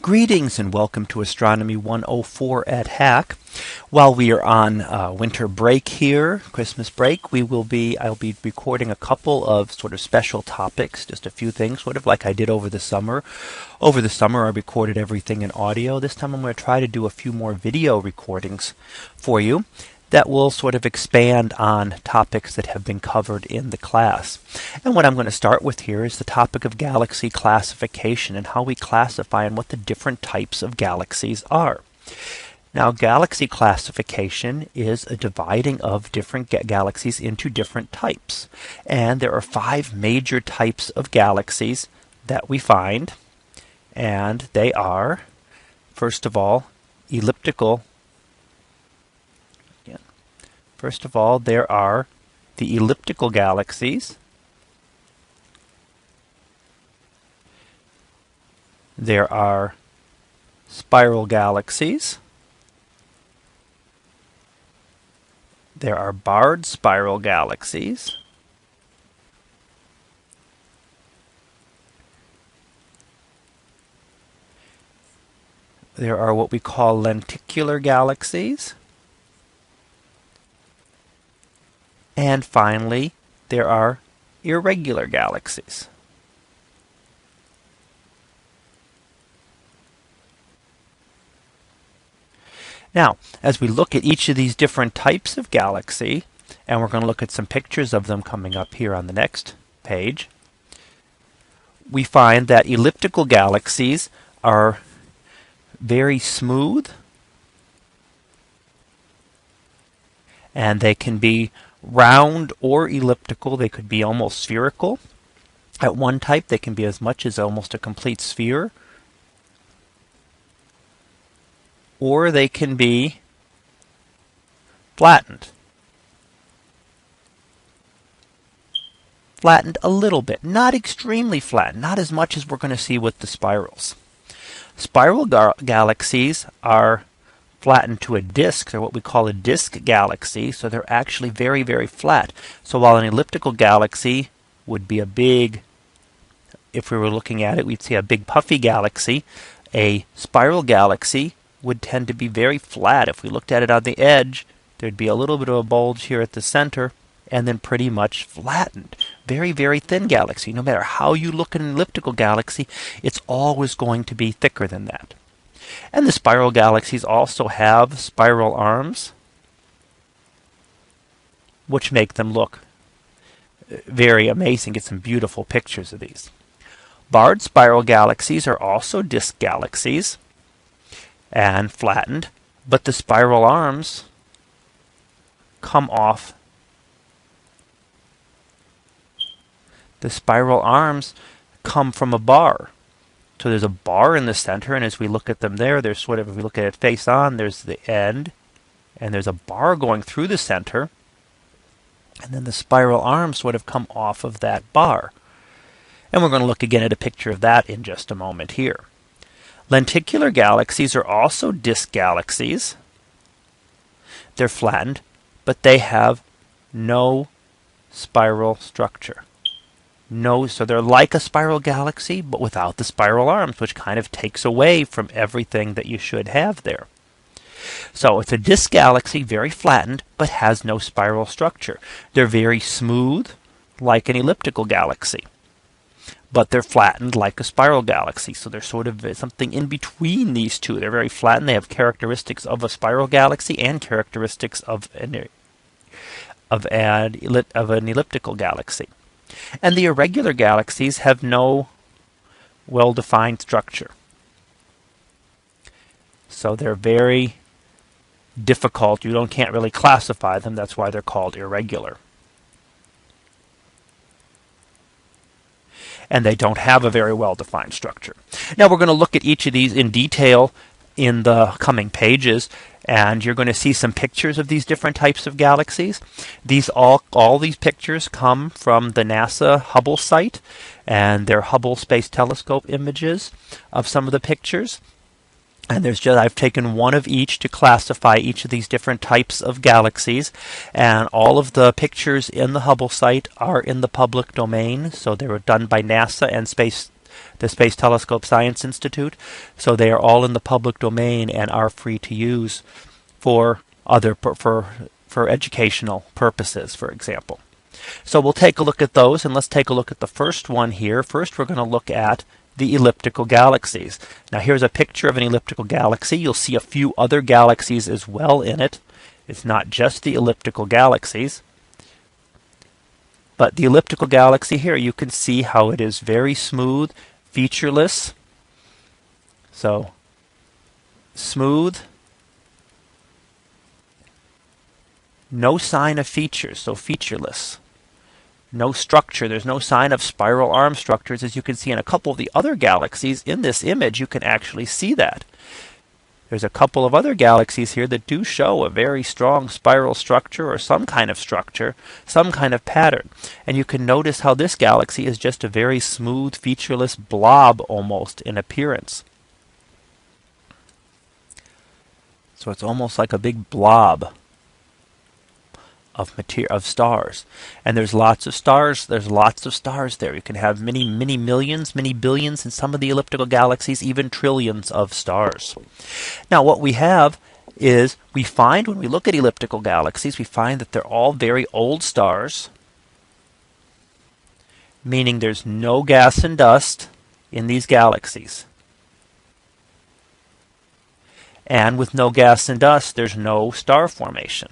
Greetings and welcome to Astronomy 104 at Hack. While we are on winter break here, Christmas break, I'll be recording a couple of sort of special topics, just a few things, sort of like I did over the summer. Over the summer I recorded everything in audio. This time I'm going to try to do a few more video recordings for you that will sort of expand on topics that have been covered in the class. And what I'm going to start with here is the topic of galaxy classification and how we classify and what the different types of galaxies are. Now, galaxy classification is a dividing of different galaxies into different types. And there are 5 major types of galaxies that we find. And they are, first of all, elliptical. First of all, there are the elliptical galaxies. There are spiral galaxies. There are barred spiral galaxies. There are what we call lenticular galaxies. And finally, there are irregular galaxies. Now, as we look at each of these different types of galaxy, and we're going to look at some pictures of them coming up here on the next page, we find that elliptical galaxies are very smooth, and they can be round or elliptical. They could be almost spherical. At one type, they can be as much as almost a complete sphere. Or they can be flattened. Flattened a little bit, not extremely flattened, not as much as we're going to see with the spirals. Spiral galaxies are flattened to a disk. They're what we call a disk galaxy, so they're actually very, very flat. So while an elliptical galaxy would be a big, if we were looking at it, we'd see a big puffy galaxy. A spiral galaxy would tend to be very flat. If we looked at it on the edge, there'd be a little bit of a bulge here at the center, and then pretty much flattened. Very, very thin galaxy. No matter how you look at an elliptical galaxy, it's always going to be thicker than that. And the spiral galaxies also have spiral arms, which make them look very amazing. Get some beautiful pictures of these. Barred spiral galaxies are also disk galaxies and flattened, but the spiral arms come off. The spiral arms come from a bar. So there's a bar in the center, and as we look at them there, there's sort of, if we look at it face on, there's the end, and there's a bar going through the center, and then the spiral arms sort of come off of that bar. And we're going to look again at a picture of that in just a moment here. Lenticular galaxies are also disk galaxies. They're flattened, but they have no spiral structure. So they're like a spiral galaxy, but without the spiral arms, which kind of takes away from everything that you should have there. So it's a disk galaxy, very flattened, but has no spiral structure. They're very smooth, like an elliptical galaxy, but they're flattened like a spiral galaxy. So they're sort of something in between these two. They're very flattened. They have characteristics of a spiral galaxy and characteristics of an elliptical galaxy. And the irregular galaxies have no well-defined structure. So they're very difficult. You can't really classify them. That's why they're called irregular. And they don't have a very well-defined structure. Now we're going to look at each of these in detail in the coming pages, and you're going to see some pictures of these different types of galaxies. All these pictures come from the NASA Hubble site, and they're Hubble Space Telescope images of some of the pictures. And I've taken one of each to classify each of these different types of galaxies. And all of the pictures in the Hubble site are in the public domain. So they were done by NASA and Space the Space Telescope Science Institute. So they are all in the public domain and are free to use for for educational purposes, for example. So we'll take a look at those, and let's take a look at the first one here. First, we're going to look at the elliptical galaxies. Now here's a picture of an elliptical galaxy. You'll see a few other galaxies as well in it. It's not just the elliptical galaxies. But the elliptical galaxy here, you can see how it is very smooth, featureless. So, smooth. No sign of features, so featureless. No structure. There's no sign of spiral arm structures. As you can see in a couple of the other galaxies in this image, you can actually see that. There's a couple of other galaxies here that do show a very strong spiral structure or some kind of structure, some kind of pattern. And you can notice how this galaxy is just a very smooth, featureless blob almost in appearance. So it's almost like a big blob of stars. And there's lots of stars. There's lots of stars there. You can have many millions, many billions, in some of the elliptical galaxies, even trillions of stars. Now what we have is, we find when we look at elliptical galaxies, we find that they're all very old stars, meaning there's no gas and dust in these galaxies. And with no gas and dust, there's no star formation.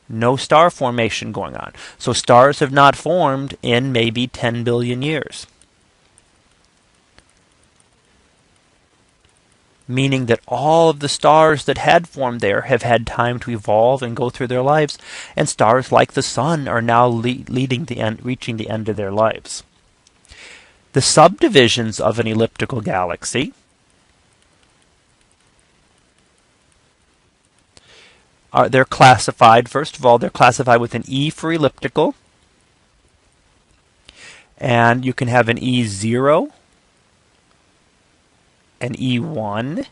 No star formation going on. So stars have not formed in maybe 10 billion years. Meaning that all of the stars that had formed there have had time to evolve and go through their lives, and stars like the Sun are now reaching the end of their lives. The subdivisions of an elliptical galaxy they're classified, first of all, they're classified with an E for elliptical. And you can have an E0, an E1,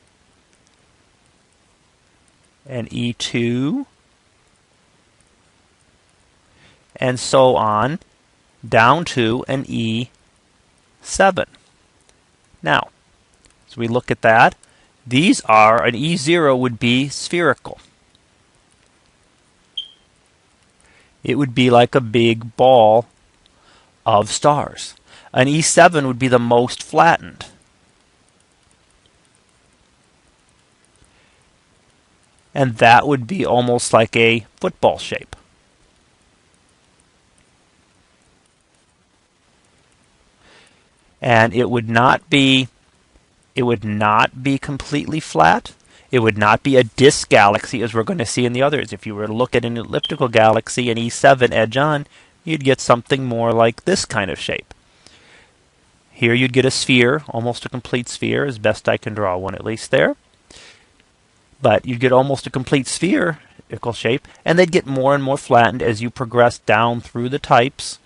an E2, and so on, down to an E7. Now, as we look at that, these are, an E0 would be spherical. It would be like a big ball of stars. An E7 would be the most flattened. And that would be almost like a football shape. And it would not be completely flat. It would not be a disk galaxy, as we're going to see in the others. If you were to look at an elliptical galaxy, an E7 edge on, you'd get something more like this kind of shape. Here you'd get a sphere, almost a complete sphere, as best I can draw one at least there. But you'd get almost a complete spherical shape, and they'd get more and more flattened as you progress down through the types.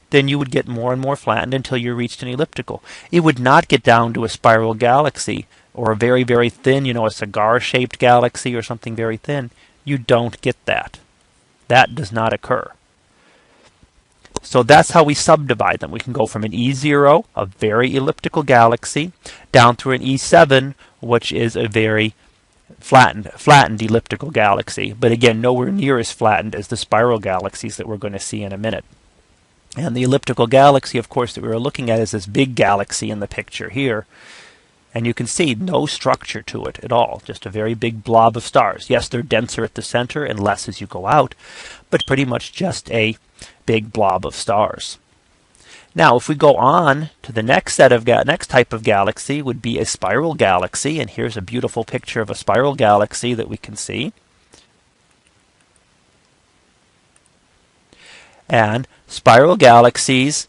Then you would get more and more flattened until you reached an elliptical. It would not get down to a spiral galaxy, or a very, very thin, a cigar-shaped galaxy or something very thin. You don't get that. That does not occur. So that's how we subdivide them. We can go from an E0, a very elliptical galaxy, down through an E7, which is a very flattened elliptical galaxy. But again, nowhere near as flattened as the spiral galaxies that we're going to see in a minute. And the elliptical galaxy, of course, that we were looking at is this big galaxy in the picture here. And you can see no structure to it at all, just a very big blob of stars. Yes, they're denser at the center and less as you go out, but pretty much just a big blob of stars. Now, if we go on to the next type of galaxy, would be a spiral galaxy, and here's a beautiful picture of a spiral galaxy that we can see. And spiral galaxies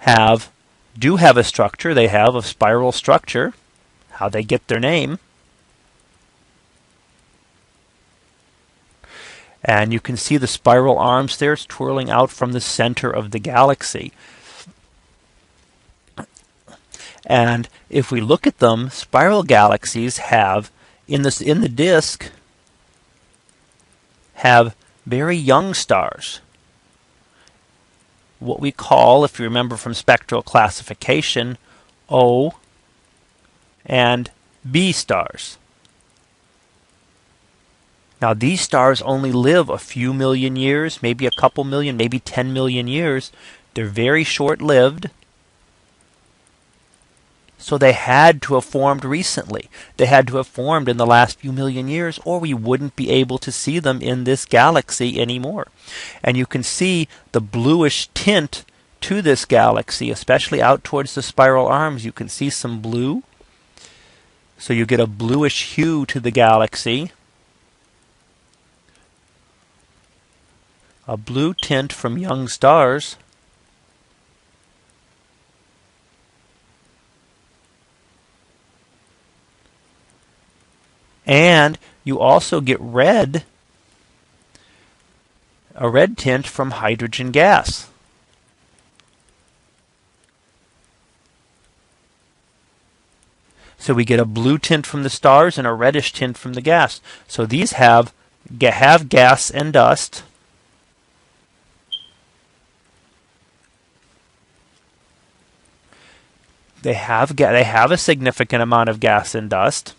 do have a structure. They have a spiral structure. How they get their name. And you can see the spiral arms there twirling out from the center of the galaxy. And if we look at them, spiral galaxies have, in the disk, have very young stars. What we call, if you remember from spectral classification, O and B stars. Now these stars only live a few million years, maybe a couple million, maybe 10 million years. They're very short-lived. So they had to have formed recently. They had to have formed in the last few million years, or we wouldn't be able to see them in this galaxy anymore. And you can see the bluish tint to this galaxy, especially out towards the spiral arms. You can see some blue. So you get a bluish hue to the galaxy. A blue tint from young stars. And you also get red, a red tint from hydrogen gas. So we get a blue tint from the stars and a reddish tint from the gas. So these have gas and dust. They have a significant amount of gas and dust.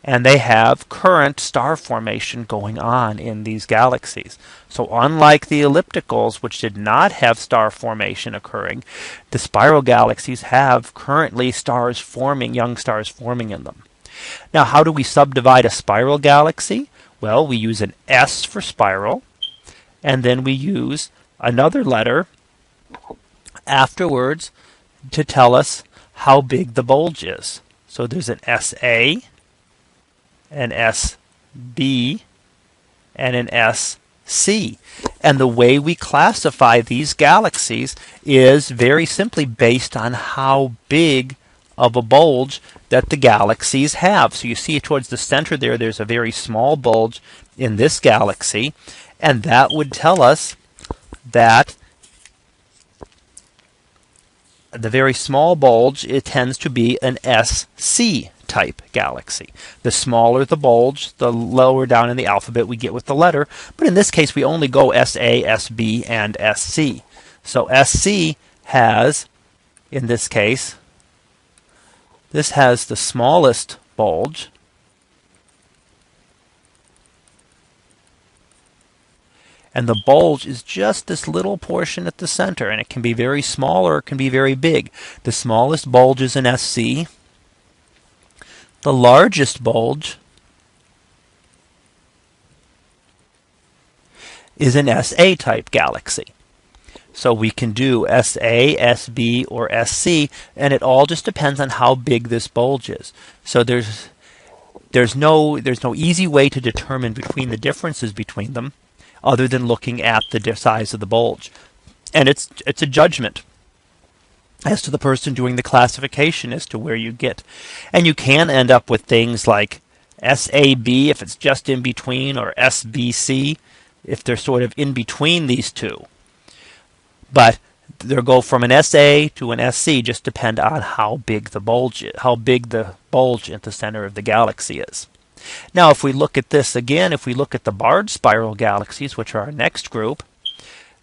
And they have current star formation going on in these galaxies. So unlike the ellipticals, which did not have star formation occurring, the spiral galaxies have currently stars forming, young stars forming in them. Now, how do we subdivide a spiral galaxy? Well, we use an S for spiral, and then we use another letter afterwards to tell us how big the bulge is. So there's an SA, an SB, and an SC. And the way we classify these galaxies is very simply based on how big of a bulge that the galaxies have. So you see towards the center there, there's a very small bulge in this galaxy, and that would tell us that the very small bulge, it tends to be an SC type galaxy. The smaller the bulge, the lower down in the alphabet we get with the letter. But in this case, we only go SA, SB, and SC. So SC has, in this case, this has the smallest bulge. And the bulge is just this little portion at the center, and it can be very small or it can be very big. The smallest bulge is an SC. The largest bulge is an SA type galaxy. So we can do SA, SB, or SC, and it all just depends on how big this bulge is. So there's no easy way to determine between the differences between them other than looking at the size of the bulge. And it's a judgment as to the person doing the classification as to where you get. And you can end up with things like SAB if it's just in between, or SBC if they're sort of in between these two. But they'll go from an SA to an SC, just depend on how big the bulge at the center of the galaxy is. Now if we look at this again, if we look at the barred spiral galaxies, which are our next group,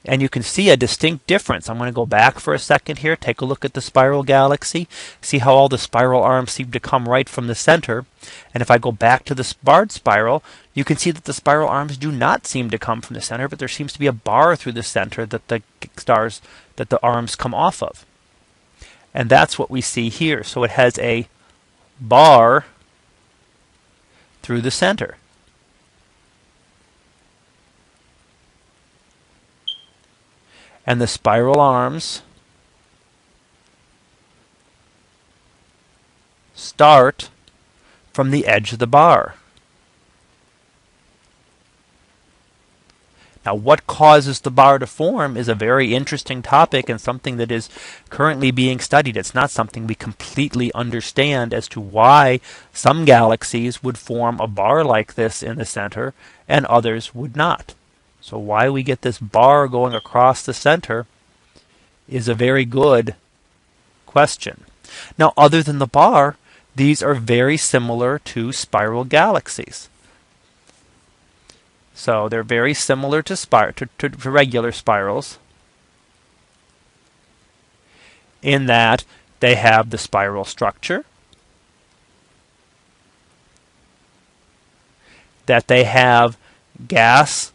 and you can see a distinct difference. I'm going to go back for a second here, take a look at the spiral galaxy, see how all the spiral arms seem to come right from the center. And if I go back to the barred spiral, you can see that the spiral arms do not seem to come from the center, but there seems to be a bar through the center that the arms come off of. And that's what we see here. So it has a bar through the center. And the spiral arms start from the edge of the bar. Now, what causes the bar to form is a very interesting topic and something that is currently being studied. It's not something we completely understand as to why some galaxies would form a bar like this in the center and others would not. So why we get this bar going across the center is a very good question. Now, other than the bar, these are very similar to spiral galaxies. So they're very similar to regular spirals in that they have the spiral structure, that they have gas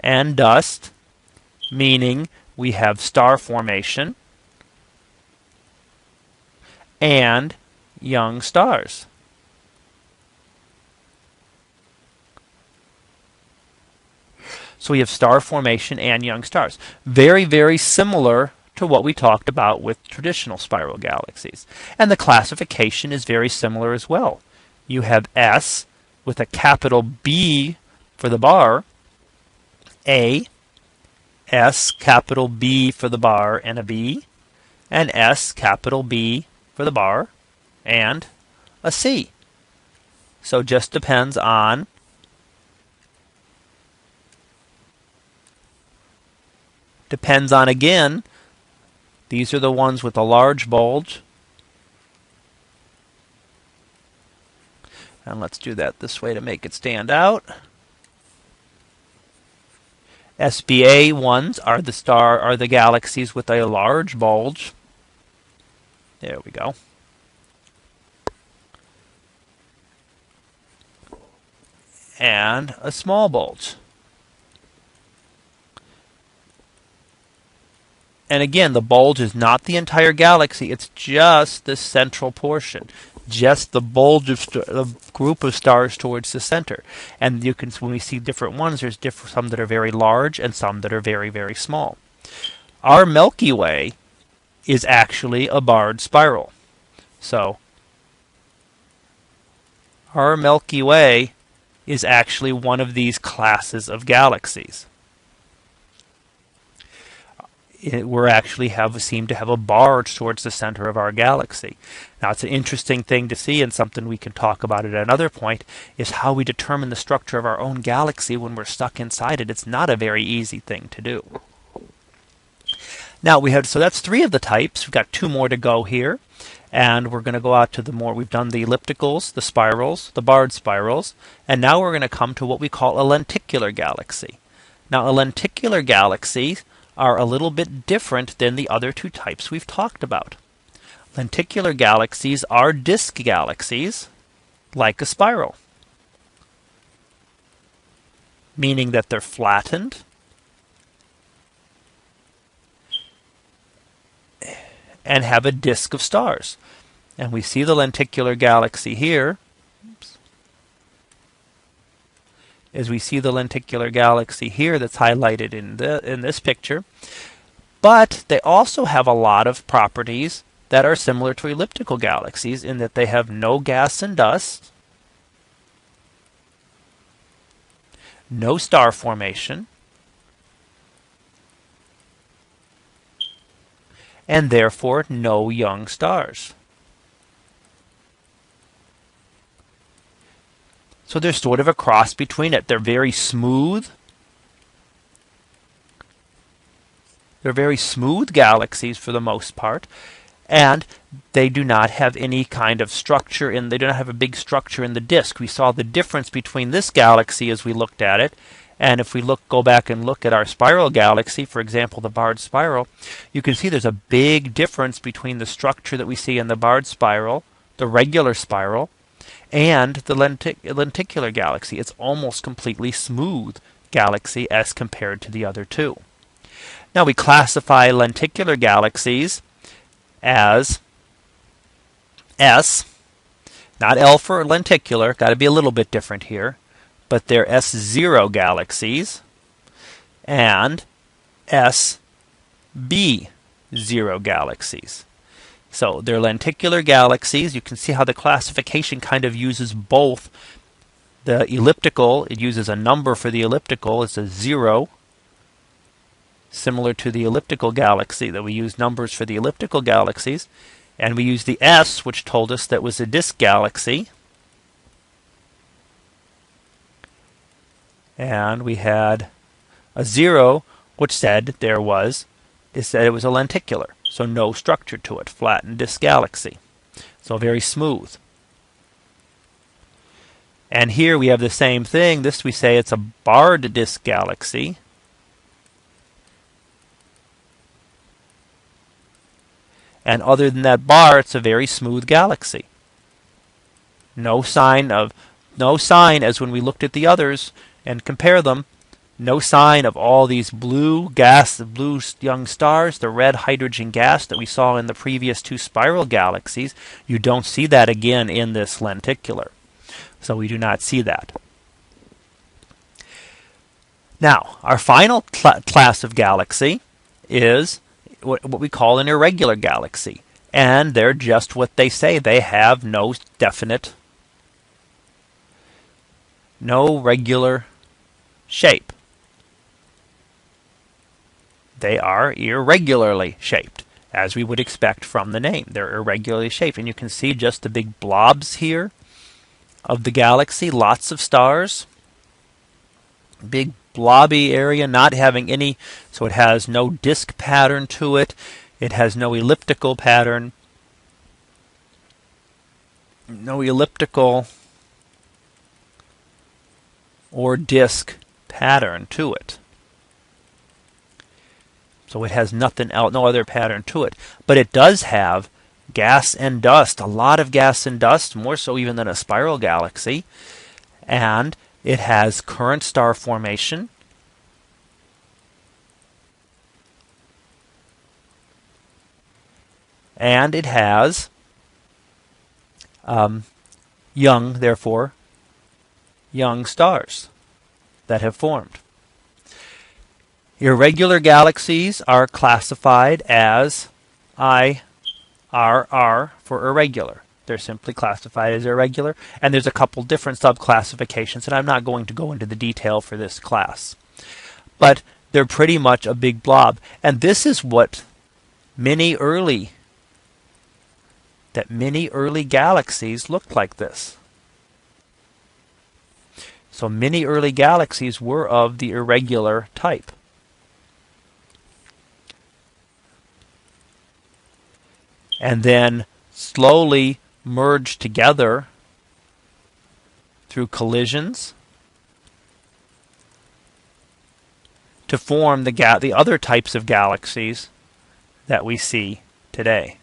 and dust, meaning we have star formation, and young stars. So we have star formation and young stars. Very, very similar to what we talked about with traditional spiral galaxies. And the classification is very similar as well. You have S with a capital B for the bar, A, S capital B for the bar and a B, and S capital B for the bar and a C. So just depends on again, these are the ones with a large bulge. And let's do that this way to make it stand out. SBA ones are the galaxies with a large bulge. There we go. And a small bulge. And again, the bulge is not the entire galaxy, it's just the central portion. Just the bulge of the group of stars towards the center. And you can, when we see different ones, there's some that are very large and some that are very, very small. Our Milky Way is actually a barred spiral. So our Milky Way is actually one of these classes of galaxies. We seem to have a bar towards the center of our galaxy. Now, it's an interesting thing to see, and something we can talk about at another point, is how we determine the structure of our own galaxy when we're stuck inside it. It's not a very easy thing to do. Now, so that's 3 of the types. We've got 2 more to go here, and we're going to go out to the more. We've done the ellipticals, the spirals, the barred spirals, and now we're going to come to what we call a lenticular galaxy. Now, a lenticular galaxy are a little bit different than the other 2 types we've talked about. Lenticular galaxies are disk galaxies, like a spiral, meaning that they're flattened and have a disk of stars. And we see the lenticular galaxy here. As we see the lenticular galaxy here that's highlighted in this picture. But they also have a lot of properties that are similar to elliptical galaxies in that they have no gas and dust, no star formation, and therefore no young stars. So there's sort of a cross between it. They're very smooth. They're very smooth galaxies for the most part, and they do not have any kind of structure they do not have a big structure in the disk. We saw the difference between this galaxy as we looked at it, and if we go back and look at our spiral galaxy, for example, the barred spiral, you can see there's a big difference between the structure that we see in the barred spiral, the regular spiral, and the lenticular galaxy. It's almost completely smooth galaxy as compared to the other 2. Now we classify lenticular galaxies as S, not L for lenticular, got to be a little bit different here, but they're S0 galaxies and SB0 galaxies. So they're lenticular galaxies. You can see how the classification kind of uses both. The elliptical, it uses a number for the elliptical. It's a 0, similar to the elliptical galaxy that we use numbers for the elliptical galaxies. And we use the S, which told us that was a disk galaxy. And we had a 0, which said it was a lenticular. So no structure to it, flattened disk galaxy. So very smooth. And here we have the same thing. This we say it's a barred disk galaxy. And other than that bar, it's a very smooth galaxy. No sign, as when we looked at the others and compare them, no sign of all these blue young stars, the red hydrogen gas that we saw in the previous two spiral galaxies. You don't see that again in this lenticular. So we do not see that. Now, our final class of galaxy is what we call an irregular galaxy. And they're just what they say. They have no regular shape. They are irregularly shaped, as we would expect from the name. They're irregularly shaped. And you can see just the big blobs here of the galaxy, lots of stars. Big blobby area, not having any, so it has no disk pattern to it. It has no elliptical pattern. No elliptical or disk pattern to it. So it has nothing else, no other pattern to it. But it does have gas and dust, a lot of gas and dust, more so even than a spiral galaxy. And it has current star formation. And it has young stars that have formed. Irregular galaxies are classified as IRR for irregular. They're simply classified as irregular, and there's a couple different subclassifications, and I'm not going to go into the detail for this class. But they're pretty much a big blob, and this is what many early galaxies looked like this. So many early galaxies were of the irregular type. And then slowly merged together through collisions to form the other types of galaxies that we see today.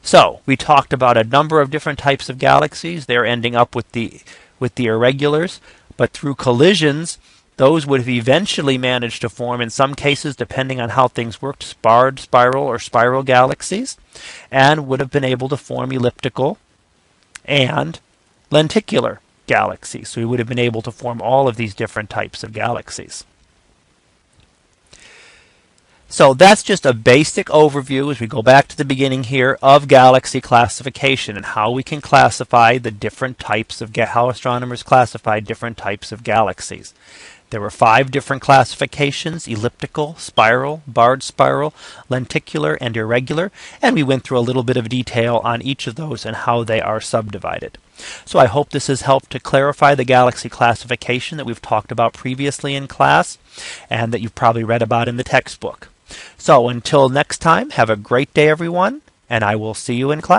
So we talked about a number of different types of galaxies. They're ending up with the irregulars, but through collisions, those would have eventually managed to form, in some cases, depending on how things worked, barred spiral or spiral galaxies, and would have been able to form elliptical and lenticular galaxies. So we would have been able to form all of these different types of galaxies. So that's just a basic overview, as we go back to the beginning here, of galaxy classification and how we can classify the different types of how astronomers classify different types of galaxies. There were 5 different classifications: elliptical, spiral, barred spiral, lenticular, and irregular, and we went through a little bit of detail on each of those and how they are subdivided. So I hope this has helped to clarify the galaxy classification that we've talked about previously in class and that you've probably read about in the textbook. So until next time, have a great day, everyone, and I will see you in class.